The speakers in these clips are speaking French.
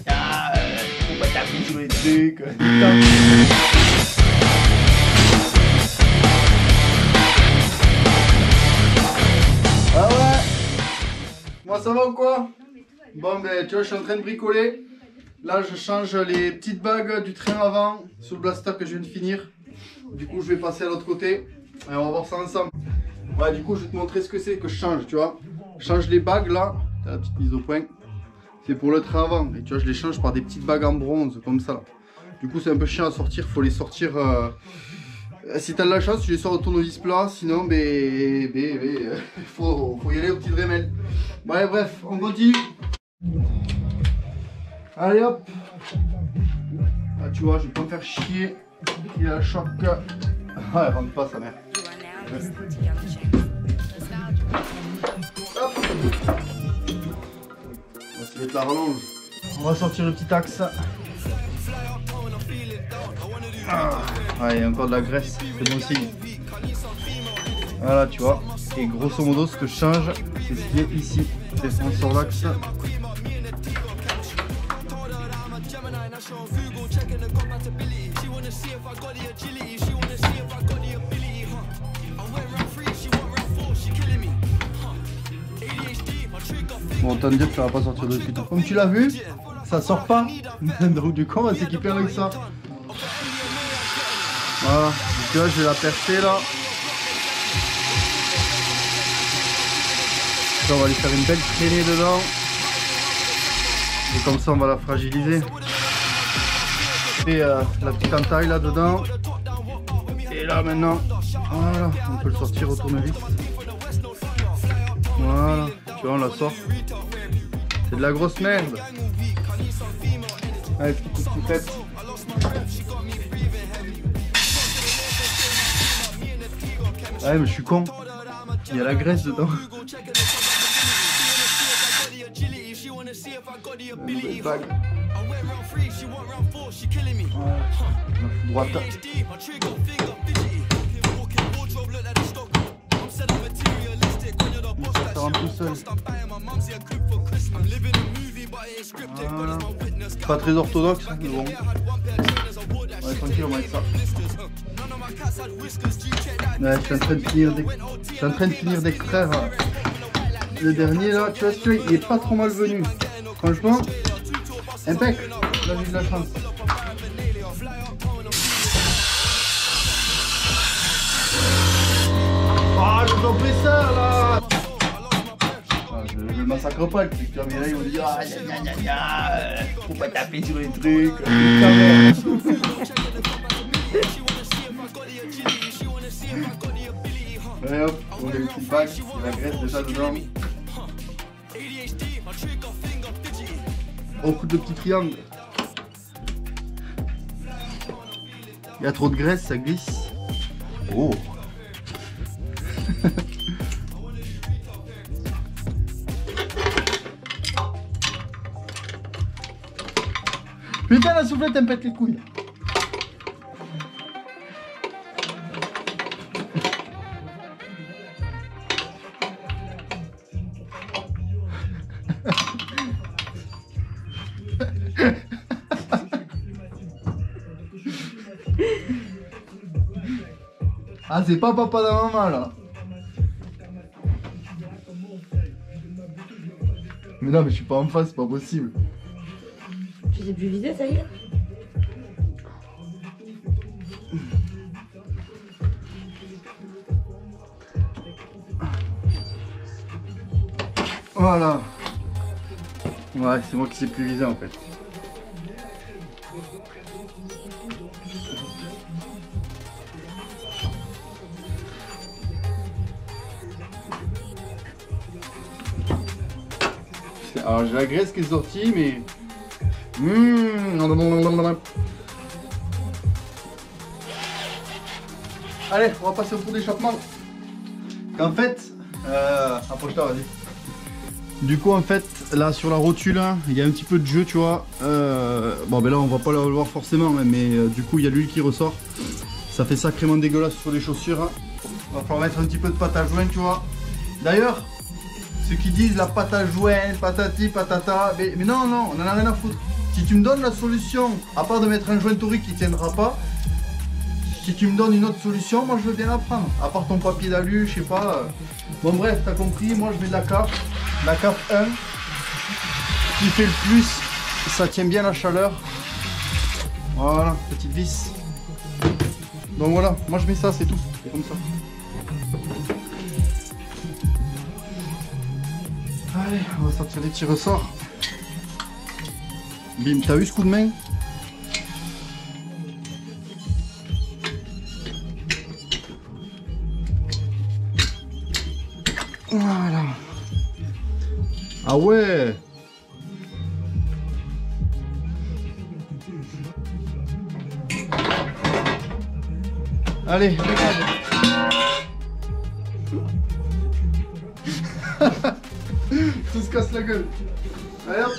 Ah, faut pas taper sur les trucs. Ah ouais? Moi ça va ou quoi? Bon ben tu vois je suis en train de bricoler. Là je change les petites bagues du train avant sur le blaster que je viens de finir. Du coup je vais passer à l'autre côté et on va voir ça ensemble. Ouais du coup je vais te montrer ce que c'est que je change, tu vois. Je change les bagues là, t'as la petite mise au point. C'est pour le train avant et tu vois je les change par des petites bagues en bronze comme ça là. Du coup c'est un peu chiant à sortir, faut les sortir si t'as de la chance tu les sors au tournevis plat, sinon faut y aller au petit Dremel. Ouais bref, on continue. Allez hop. Ah, tu vois je vais pas me faire chier. Il a le choc. Ah elle rentre pas sa mère. Hop. On va se mettre la rallonge. On va sortir le petit axe. Ah, ouais, il y a encore de la graisse, c'est bon signe. Voilà, tu vois. Et grosso modo, ce que je change, c'est ce qui est ici. Descend sur l'axe. Bon, autant dire que ça va pas sortir de suite. Comme tu l'as vu, ça sort pas. Donc du coup, on va s'équiper avec ça. Voilà, donc tu vois, je vais la percer là. Là, on va lui faire une belle traînée dedans. Et comme ça, on va la fragiliser. Et la petite entaille là dedans. Et là maintenant, voilà, on peut le sortir au tournevis. Voilà, tu vois, on la sort. C'est de la grosse merde. Allez, petit coup de soufflette. Ouais, mais je suis con. Il y a la graisse dedans. Nouvelle bague. Droite. Ça rentre tout seul. Pas très orthodoxe, mais bon. Ouais, tranquille, on va avec ça. Ouais, je suis en train de finir d'extraire le dernier là. Tu vois, celui-là, il est pas trop mal venu. Franchement, impec. Là, j'ai de la chance. Ah, le compresseur là. Je le massacre pas, le truc. Mais là, ils vont dire ah, faut pas taper sur les trucs. Allez hop, on met le petit pack, il y a la graisse déjà dedans. On coupe le petit triangle. Il y a trop de graisse, ça glisse. Oh. Putain, la soufflette, elle me pète les couilles. Ah, c'est pas papa d'un maman là. Mais non, mais je suis pas en face, c'est pas possible. Tu sais plus viser, ça y est? Voilà. Ouais, c'est moi qui sais plus viser en fait. Alors j'ai la graisse qui est sortie, mais... Allez, on va passer au pot d'échappement. En fait... approche-toi, vas-y. Du coup, en fait, là sur la rotule, hein, il y a un petit peu de jeu, tu vois. Bon, ben là, on va pas le voir forcément, hein, mais du coup, il y a l'huile qui ressort. Ça fait sacrément dégueulasse sur les chaussures. Hein. Il va falloir mettre un petit peu de pâte à joint, tu vois. D'ailleurs, ceux qui disent la pâte à joint, patati, patata, mais non, non, on en a rien à foutre. Si tu me donnes la solution, à part de mettre un joint torique qui tiendra pas, si tu me donnes une autre solution, moi je veux bien la prendre. À part ton papier d'alu, je sais pas. Bon bref, t'as compris, moi je mets de la CAF 1, qui fait le plus, ça tient bien la chaleur. Voilà, petite vis. Donc voilà, moi je mets ça, c'est tout, c'est comme ça. Allez, on va sortir les petits ressorts. Bim, t'as eu ce coup de main? Voilà. Ah ouais. Allez, regarde. Tout se casse la gueule. Allez hop.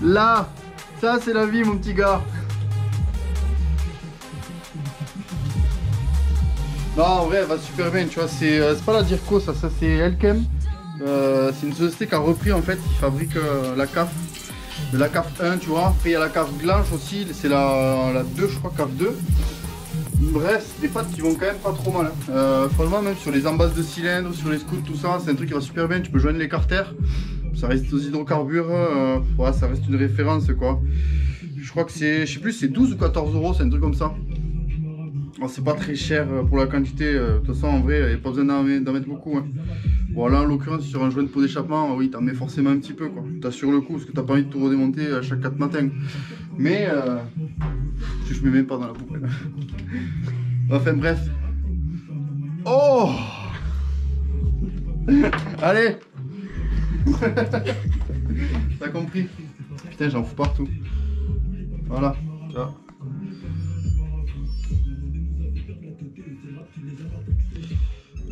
Là, ça c'est la vie mon petit gars. Non, en vrai, elle va super bien, tu vois, c'est pas la Dirco, ça c'est Elkem. C'est une société qui a repris en fait, qui fabrique la CAF, de la CAF 1, tu vois. Après il y a la CAF Blanche aussi, c'est la 2, je crois, CAF 2. Bref, c'est des pâtes qui vont quand même pas trop mal. Hein. Franchement, même sur les embasses de cylindres, sur les scouts, tout ça, c'est un truc qui va super bien. Tu peux joindre les carters, ça reste aux hydrocarbures, ouais, ça reste une référence quoi. Je crois que c'est, je sais plus, c'est 12 ou 14 euros, c'est un truc comme ça. C'est pas très cher pour la quantité, de toute façon en vrai il n'y a pas besoin d'en mettre beaucoup. Hein. Bon là en l'occurrence sur un joint de pot d'échappement, oui t'en mets forcément un petit peu quoi. T'as sur le coup parce que t'as pas envie de tout redémonter à chaque 4 matins. Mais je mets même pas dans la poubelle. Enfin bref. Oh. Allez. T'as compris. Putain j'en fous partout. Voilà, tu vois.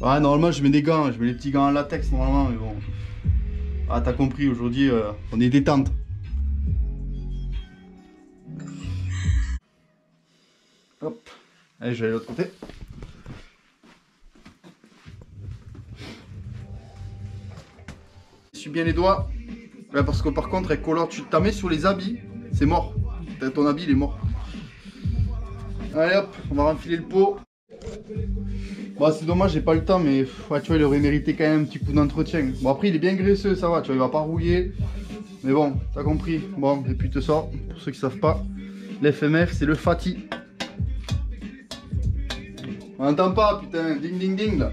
Ah normalement je mets des gants, je mets les petits gants en latex normalement mais bon. Ah t'as compris, aujourd'hui on est détente. Hop, allez je vais aller de l'autre côté. Je suis bien les doigts. Là, parce que par contre avec collant, tu t'en mets sur les habits, c'est mort. Ton habit il est mort. Allez hop, on va renfiler le pot. Bon, c'est dommage, j'ai pas le temps, mais ouais, tu vois, il aurait mérité quand même un petit coup d'entretien. Bon, après, il est bien graisseux, ça va, tu vois, il va pas rouiller. Mais bon, t'as compris. Bon, et puis te sort, pour ceux qui savent pas, l'FMF, c'est le Fati. On n'entend pas, putain, ding ding ding là.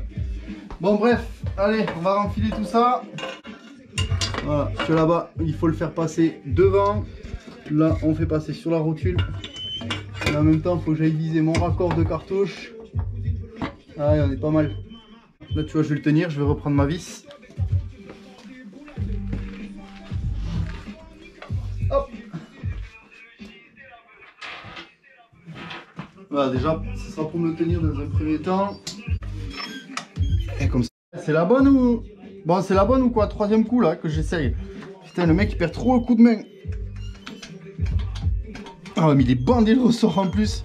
Bon, bref, allez, on va renfiler tout ça. Voilà, parce que là-bas, il faut le faire passer devant. Là, on fait passer sur la rotule. Et en même temps, il faut que j'aille viser mon raccord de cartouche. Ah ouais, on est pas mal. Là tu vois je vais le tenir, je vais reprendre ma vis. Hop. Voilà déjà, ce sera pour me le tenir dans un premier temps. Et comme ça. C'est la bonne ou... Bon c'est la bonne ou quoi? Troisième coup là que j'essaye. Putain le mec il perd trop le coup de main. Ah mais il est bandé le ressort en plus.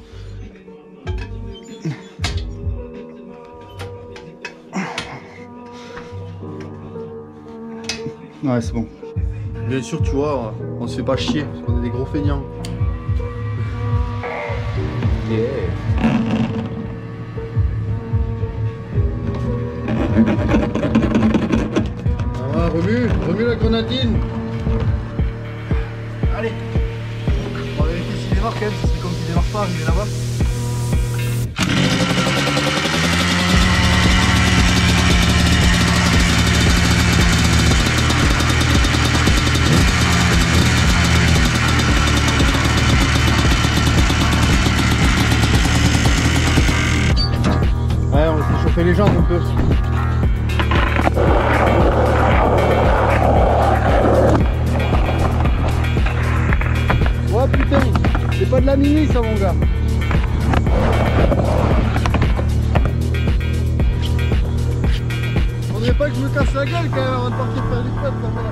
Ouais c'est bon. Bien sûr tu vois, on se fait pas chier parce qu'on est des gros feignants. Yeah. Ah, remue la grenadine. Allez. On va vérifier s'il démarre quand même, c'est comme s'il démarre pas arrivé là-bas. Ouais, on va se chauffer les jambes un peu. Oh putain, c'est pas de la mini ça mon gars. Faudrait pas que je me casse la gueule quand même avant de partir faire du spot quand même.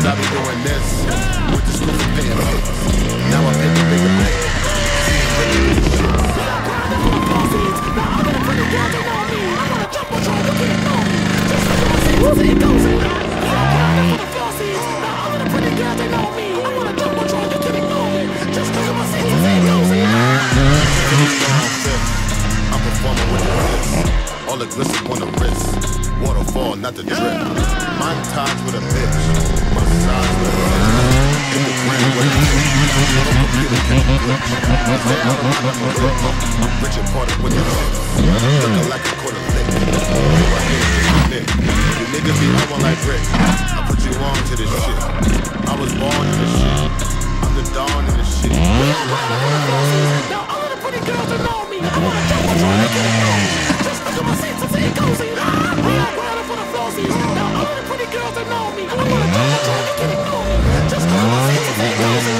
I be doing this. With the school for paying bills. Now I'm in the bigger pay. I'm performing with the bliss. All the glisten on the wrist. Waterfall, not the drip. Montage with a bitch. Massage with a bitch. In the ground with a bitch. Richard Porter with the bitch. Looking like a quarter lick. You niggas be on like Rick. I put you on to this shit. I was born in this shit. I'm the dawn in this shit. Now all of the pretty girls that know me. I wanna jump on trying to get it on. Just look at my seats and say cozy. We are grounded for the flossies. Now all of the pretty girls that know me. I wanna jump on trying to get it on. Just look at my seats and say cozy.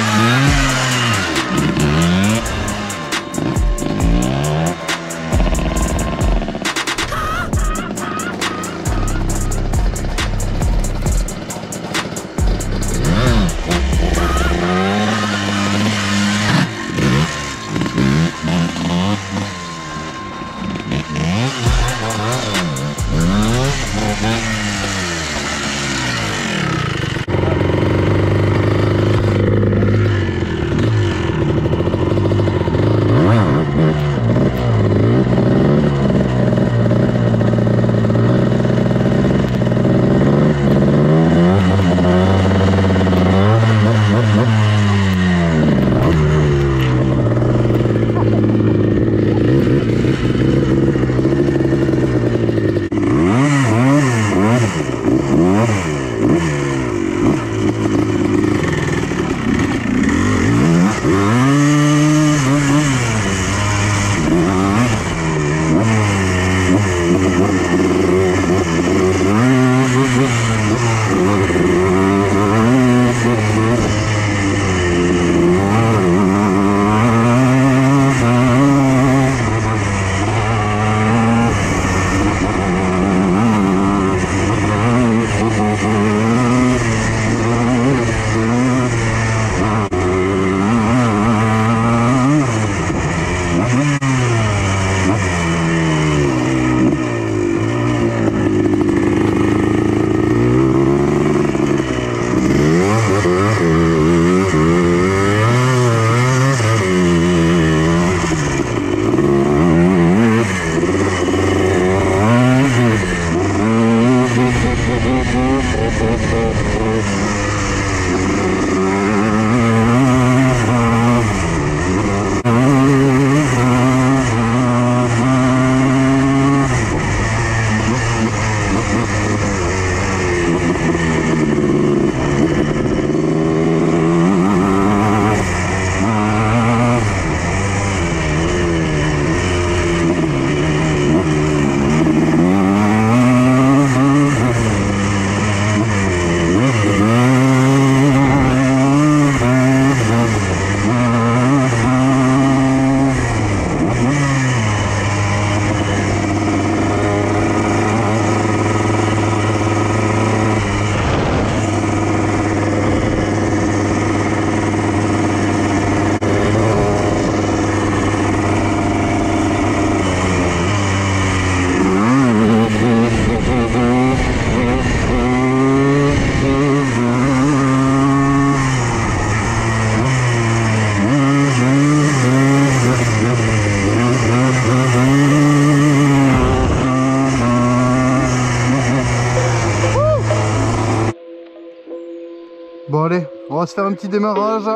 Bon allez, on va se faire un petit démarrage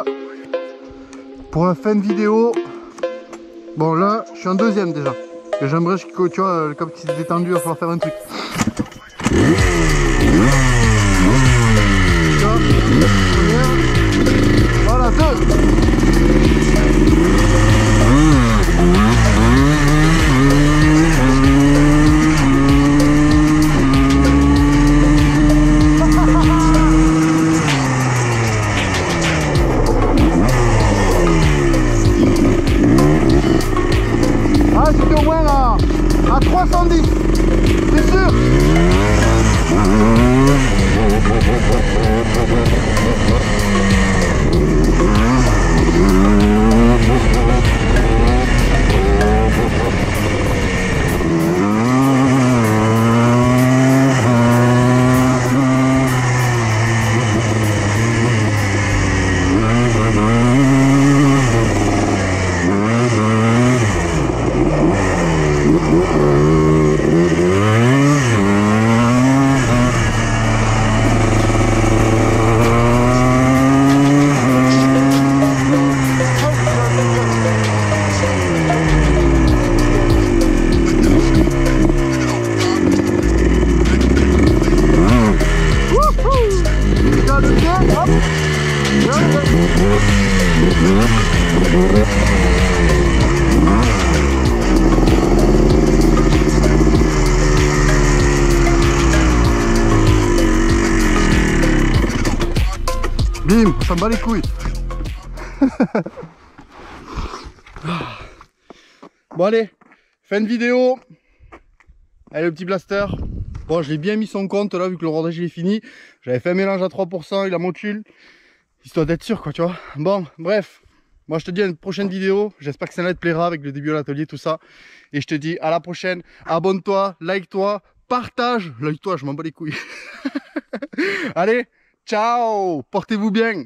pour la fin de vidéo. Bon là, je suis en deuxième déjà. Et j'aimerais que tu vois, comme il s'est détendu, il va falloir faire un truc. Voilà, deux. Ah, c'était au moins à 310, c'est sûr. Bim, on s'en bat les couilles. Bon allez, fin de vidéo. Allez le petit blaster. Bon, je l'ai bien mis son compte là vu que le rodage il est fini. J'avais fait un mélange à 3%, il a module. Histoire d'être sûr quoi, tu vois. Bon, bref. Moi je te dis à une prochaine vidéo. J'espère que celle-là te plaira avec le début de l'atelier, tout ça. Et je te dis à la prochaine. Abonne-toi, like-toi, partage. Like-toi, je m'en bats les couilles. Allez, ciao. Portez-vous bien.